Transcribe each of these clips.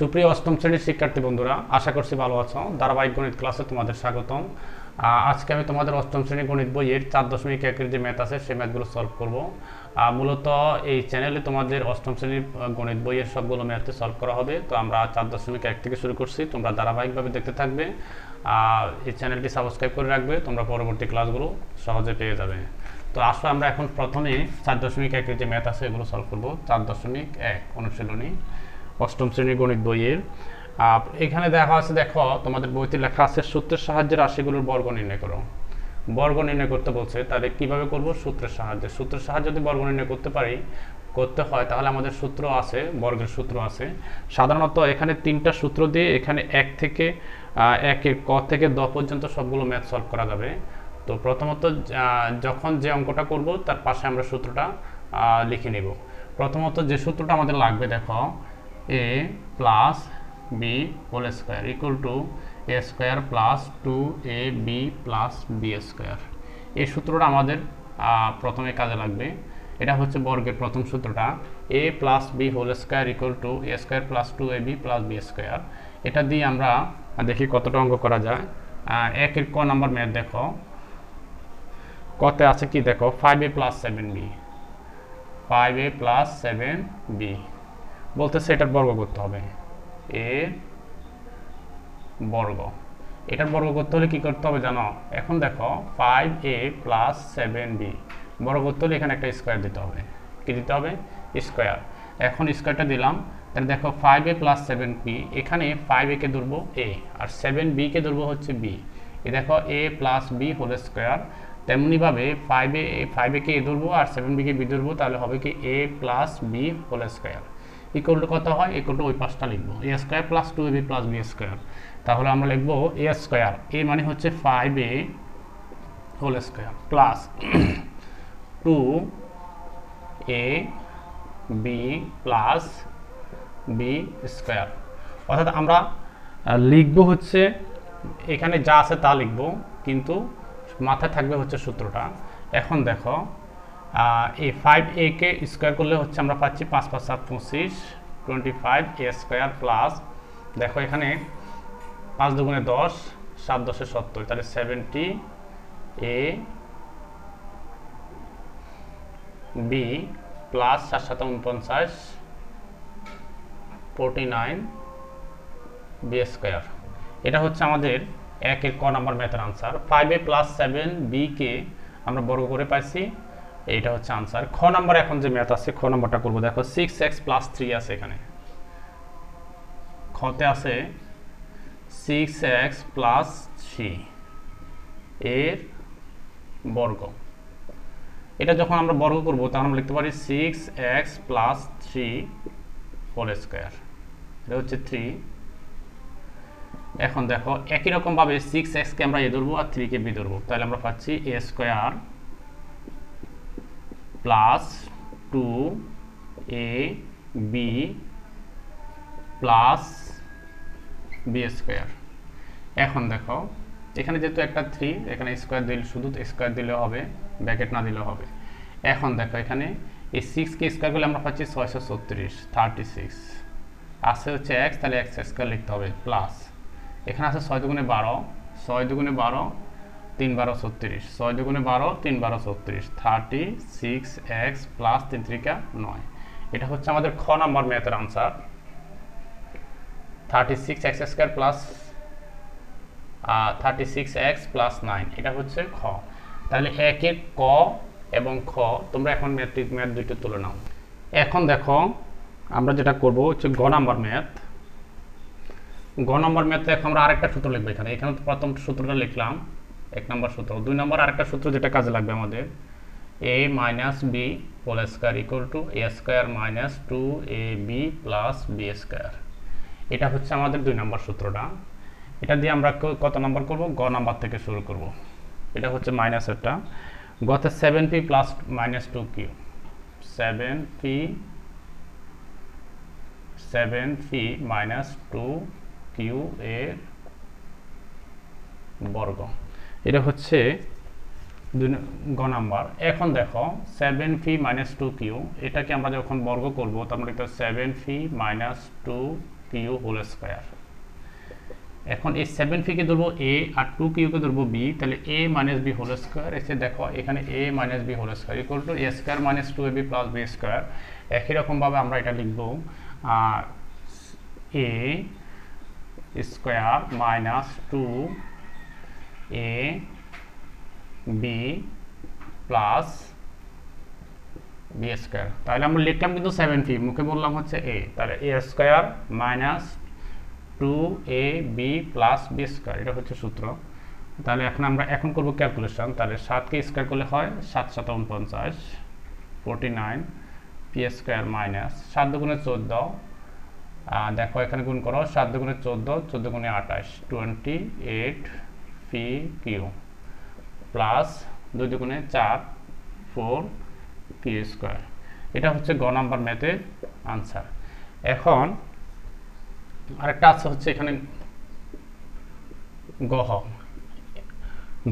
সুপ্রিয় অষ্টম শ্রেণীর শিক্ষার্থী বন্ধুরা, আশা করছি ভালো আছো। ধারাবাহিক গণিত ক্লাসে তোমাদের স্বাগতম। আজকে আমি তোমাদের অষ্টম শ্রেণী গণিত বইয়ের 4.1-এর যে ম্যাথ আছে সেই ম্যাথগুলো সলভ করব। মূলত এই চ্যানেলে তোমাদের অষ্টম শ্রেণীর গণিত বইয়ের সবগুলো ম্যাথ সলভ করা হবে। তো আমরা 4.1 থেকে শুরু করছি, তোমরা ধারাবাহিকভাবে দেখতে থাকবে। এই চ্যানেলটি সাবস্ক্রাইব করে রাখবে, তোমরা পরবর্তী ক্লাসগুলো সহজে পেয়ে যাবে। তো আসলে আমরা এখন প্রথমে 4.1-এর যে ম্যাথ আছে এগুলো সলভ করব। 4.1 অনুশীলনী অষ্টম শ্রেণীর গণিত বইয়ের। এখানে দেখা আছে, দেখো তোমাদের বইতে লেখা আছে সূত্রের সাহায্যে রাশিগুলোর বর্গ নির্ণয় করো। বর্গ নির্ণয় করতে বলছে, তাহলে কিভাবে করব? সূত্রের সাহায্যে যদি বর্গ নির্ণয় করতে হয় তাহলে আমাদের সূত্র আছে, বর্গের সূত্র আছে। সাধারণত এখানে 3টা সূত্র দিয়ে এখানে 1 থেকে ক থেকে দ পর্যন্ত সবগুলো ম্যাথ সলভ করা যাবে। তো প্রথমত যখন যে অঙ্কটা করব তার পাশে আমরা সূত্রটা লিখে নেব। প্রথমত যে সূত্রটা আমাদের লাগবে, দেখো a plus B whole square equal to A square plus 2ab plus B square. এই সূত্রটা আমাদের প্রথমে কাজে লাগবে। এটা হচ্ছে বর্গের প্রথম সূত্রটা, a plus B whole square equal to A square plus 2ab plus B square. এটা দিয়ে আমরা দেখি কতটা অঙ্ক করা যায়। একের ক নাম্বার ম্যাথ দেখো, কতে আছে কি দেখো, 5a plus 7b, 5a plus 7b বলতেছে এটার বর্গ করতে হবে। এ বর্গ, এটার বর্গ করতে হলে কি করতে হবে জানো? এখন দেখো 5a প্লাস 7b বর্গ করতে হলে এখানে একটা স্কোয়ার দিতে হবে। কি দিতে হবে? স্কোয়ার। এখন স্কোয়ারটা দিলাম, তাহলে দেখো 5a প্লাস 7b, এখানে 5a কে ধরবো a আর 7b কে ধরবো হচ্ছে b। এই দেখো a plus b whole square. তেমনিভাবে 5a কে a ধরবো আর 7b কে b ধরবো, তাহলে হবে কি a plus b whole square equal to কত হয়? ইকুয়াল টু ওই পাশটা লিখবো, a square plus 2ab plus B square. তাহলে আমরা লিখবো এ স্কোয়ার, এ মানে হচ্ছে 5a whole square plus 2ab plus B square. অর্থাৎ আমরা লিখবো হচ্ছে এখানে যা আছে তা লিখবো, কিন্তু মাথায় থাকবে হচ্ছে সূত্রটা। এখন দেখো এই 5a কে স্কোয়ার করলে হচ্ছে আমরা পাচ্ছি 5 5 7 25, 25 a স্কোয়ার প্লাস, দেখো এখানে 5 দুগুণে 10, 7 10 70, তাহলে 70 a b plus 7 7 49, 49 b square. এটা হচ্ছে আমাদের একের ক নাম্বার ম্যাথের আনসার। 5a প্লাস 7b কে আমরা বর্গ করে পাইছি, এইটা হচ্ছে আনসার। খ নাম্বার এখন যে ম্যাথ আছে, খ নাম্বারটা করবো। দেখো 6x প্লাস 3 আছে, এখানে খতে আছে 6x প্লাস 3 এর বর্গ। এটা যখন আমরা বর্গ করবো তখন আমরা লিখতে পারি 6x প্লাস 3 হোল স্কোয়ার, এটা হচ্ছে 3। এখন দেখো একই রকম ভাবে 6x কে আমরা a ধরবো আর 3 কে b ধরবো, তাহলে আমরা পাচ্ছি a square plus 2ab plus B square. এখন দেখো এখানে যেহেতু একটা 3, এখানে স্কোয়ার দিলে শুধু স্কোয়ার দিলেও হবে, ব্র্যাকেট না দিলেও হবে। এখন দেখো এখানে এই 6 কে স্কোয়ার করলে আমরা পাচ্ছি 636, 36 আছে হচ্ছে x, তাহলে x স্কোয়ার লিখতে হবে প্লাস, এখানে আছে 6 দুগুণে 12, 6 দুগুণে 12 3 12 36, 6 দুগুণে 12 3 12 36, 36x প্লাস 3 3 9। এটা হচ্ছে আমাদের খ নাম্বার ম্যাথের answer, 36x square plus 36x plus 9, এটা হচ্ছে খ। তাহলে একের ক এবং খ তোমরা এখন ম্যাথ দুটো তুলে নাও। এখন দেখো আমরা যেটা করব হচ্ছে গ নাম্বার ম্যাথ। গ নাম্বার ম্যাথে এখন আমরা আরেকটা সূত্র লিখবো। এখানে তো প্রথম সূত্রটা লিখলাম, 1 নম্বর সূত্র। 2 নম্বর আরেকটা সূত্র যেটা কাজে লাগবে আমাদের, a minus B whole square equal to A square minus 2ab plus B square. এটা হচ্ছে আমাদের 2 নম্বর সূত্রটা। এটা দিয়ে আমরা কত নাম্বার করব? গ নাম্বার থেকে শুরু করব। এটা হচ্ছে মাইনাসেরটা। গতে 7p plus minus 2q, 7p minus 2q এর বর্গ, এটা হচ্ছে গ নাম্বার। এখন দেখো 7p মাইনাস 2q, এটাকে আমরা যখন বর্গ করব তখন লিখতে 7p minus 2q Q whole square. এখন এই 7p কে ধরবো a আর 2q কে ধরবো b, তাহলে a minus b whole square. এসে দেখো এখানে a minus b whole square equal to a square minus 2ab plus b square. একই রকমভাবে আমরা এটা লিখবো a square minus 2ab plus b square. তাহলে আমরা লিখলাম কিন্তু 7p, মুখে বললাম হচ্ছে a, তাহলে a square minus 2ab plus b square, এটা হচ্ছে সূত্র। তাহলে এখন করব ক্যালকুলেশন। তাহলে 7কে স্কোয়ার করলে হয় 7 7 49 49 p স্কোয়ার মাইনাস 7 দুগুণে 14, দেখো এখানে গুণ করো 7 দুগুণে 14 14 গুণে 28 28 পি কিউ প্লাস 2 দুগুণে 4 4 পি স্কোয়ার। এটা হচ্ছে গ নাম্বার ম্যাথের আনসার। এখন আরেকটা আছে হচ্ছে এখানে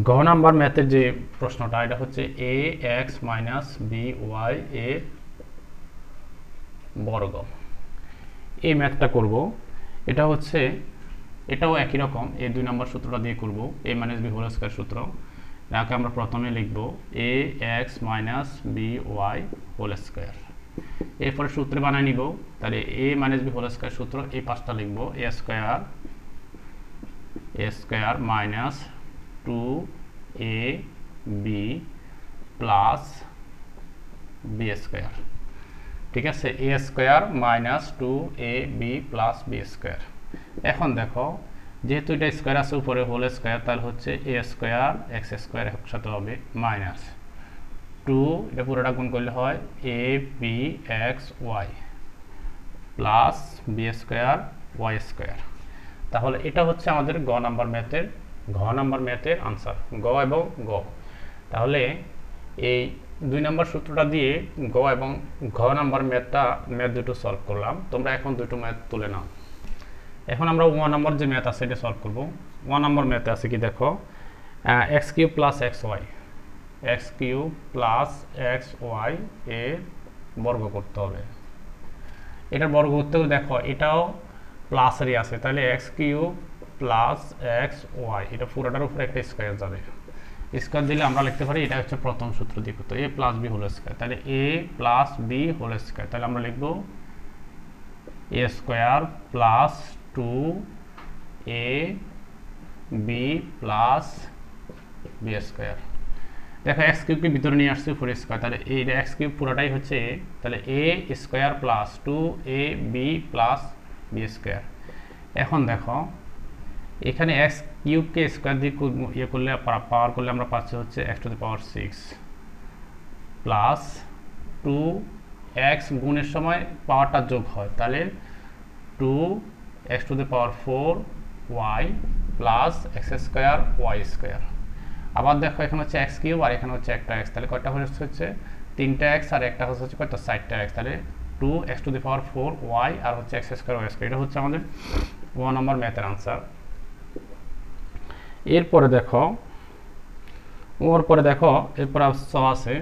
গ নাম্বার ম্যাথের যে প্রশ্নটা, এটা হচ্ছে এ x minus b Y A বর্গ। এই ম্যাথটা করব। এটা হচ্ছে এটাও একই রকম, এই 2 নম্বর সূত্রটা দিয়ে করব, a minus B whole square সূত্র। এটাকে আমরা প্রথমে লিখব a x minus b y whole square. এরপরে সূত্রে বানায় নিব। তাহলে a minus B whole square সূত্র, এই পাশটা লিখব a square minus 2ab plus b square. ঠিক আছে, a square minus 2ab plus b square. এখন দেখো যেহেতু এটা স্কয়ার আছে উপরে হোল স্কয়ার, তাহলে হচ্ছে এ স্কয়ার এক্স স্কয়ার একসাথে হবে মাইনাস 2, এটা পুরোটা গুণ করলে হয় a b x y plus b square y square. তাহলে এটা হচ্ছে আমাদের ঘ নাম্বার ম্যাথের আনসার, গ এবং গ। তাহলে এই 2 নম্বর সূত্রটা দিয়ে গ এবং ঘ নাম্বার ম্যাথ দুটো সলভ করলাম। তোমরা এখন দুটো ম্যাথ তুলে নাও। এখন আমরা 1 নম্বর যে ম্যাথ আছে এটা সলভ করব। 1 নম্বর ম্যাথে আছে কি দেখো, x cube plus x y এর বর্গ করতে হবে। এটার বর্গ করতে হলে দেখো এটাও প্লাসেরই আছে, তাহলে x cube plus x y, এটা পুরোটার উপরে একটা স্কয়ার যাবে। স্কয়ার দিলে আমরা লিখতে পারি এটা হচ্ছে প্রথম সূত্র দিয়ে করতে, a plus B whole square. তাহলে a plus B whole square, তাহলে আমরা লিখব a square plus 2ab plus b square. দেখো এক্স কিউবকে ভিতরে নিয়ে আসছে উপরে স্কয়ার, তাহলে এই এক্স কিউব পুরোটাই হচ্ছে এ, তাহলে a square plus 2ab plus b square. এখন দেখো এখানে এক্স কিউবকে স্কয়ার দিয়ে ইয়ে করলে পাওয়ার করলে আমরা পাচ্ছি হচ্ছে x to the power 6 plus 2x গুণের সময় পাওয়ারটা যোগ হয়, তাহলে 2x to the power 4y plus x square y square. আবার দেখো এখানে হচ্ছে x কিউব আর এখানে হচ্ছে একটা x, তাহলে কয়টা হচ্ছে 3টা x আর একটা হচ্ছে কয়টা 4টা x, তাহলে 2x to the power 4y আর হচ্ছে x স্কয়ার y স্কয়ার। এটা হচ্ছে আমাদের 1 নম্বর ম্যাথের আনসার। এরপরে দেখো এরপর আছে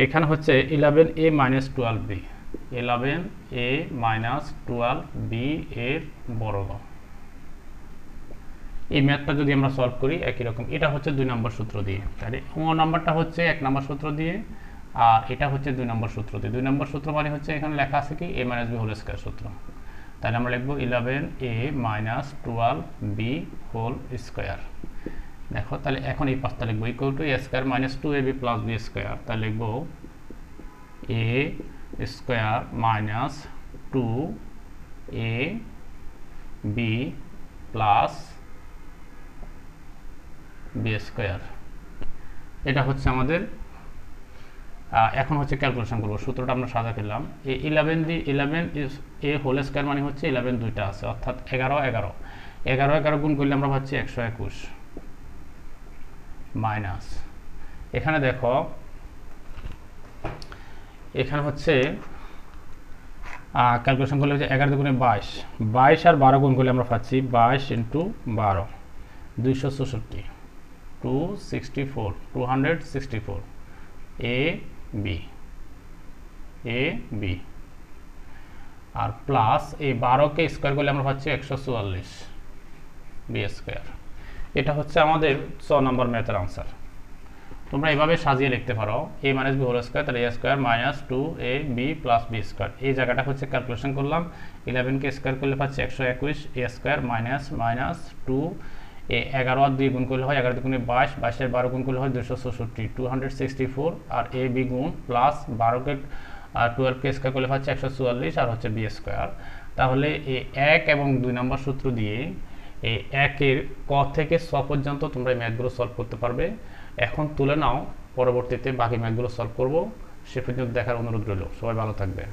এখানে হচ্ছে 11a minus 12b, 11a minus 12b এর বর্গ। এই ম্যাথটা যদি আমরা সলভ করি একই রকম, এটা হচ্ছে 2 নম্বর সূত্র দিয়ে, তাহলে 1 নম্বরটা হচ্ছে 1 নম্বর সূত্র দিয়ে আর এটা হচ্ছে 2 নম্বর সূত্র দিয়ে। 2 নম্বর সূত্র মানে হচ্ছে এখানে লেখা আছে কি a minus b whole square সূত্র, তাহলে আমরা লিখব 11a minus 12b whole square. দেখো তাহলে এখন এই পাঁচটা লিখব equal to a square minus 2ab plus b square, তাহলে লিখব a square minus 2ab plus b square. এটা হচ্ছে আমাদের, এখন হচ্ছে ক্যালকুলেশন করব। সূত্রটা আমরা সাজা ফেললাম, এই 11 এ হোল স্কয়ার মানে হচ্ছে 11 দুইটা আছে, অর্থাৎ 11 গুণ করলে আমরা পাচ্ছি 121 মাইনাস, এখানে দেখো এখানে হচ্ছে ক্যালকুলেশন করলে হচ্ছে 11 দুগুণে 22 আর 12 গুণ করলে আমরা পাচ্ছি 22 ইন্টু 12 264 264 a b আর প্লাস এই 12কে স্কোয়ার করলে আমরা পাচ্ছি 144 বি স্কোয়ার। এটা হচ্ছে আমাদের 6 নম্বর ম্যাথের আনসার। তোমরা এভাবে সাজিয়ে লিখতে পারো a minus B whole square, তাহলে a square minus 2ab plus B square. এই জায়গাটা হচ্ছে ক্যালকুলেশন করলাম, 11কে স্কোয়ার করলে পাচ্ছি 121 a স্কোয়ার মাইনাস মাইনাস 2 এ 11 আর 2 গুণ করলে হয় 11 দুগুণে 22, 22 12 গুণ করলে হয় 264 264, আর a b গুণ প্লাস 12কে 12কে স্কোয়ার করলে পাচ্ছি 144 আর হচ্ছে বি স্কোয়ার। তাহলে এই 1 এবং 2 নম্বর সূত্র দিয়ে এই 1-এর ক থেকে 6 পর্যন্ত তোমরা এই ম্যাথগুলো সলভ করতে পারবে। এখন তুলে নাও, পরবর্তীতে বাকি ম্যাথগুলো সলভ করব। সে পর্যন্ত দেখার অনুরোধ রইল। সবাই ভালো থাকবে।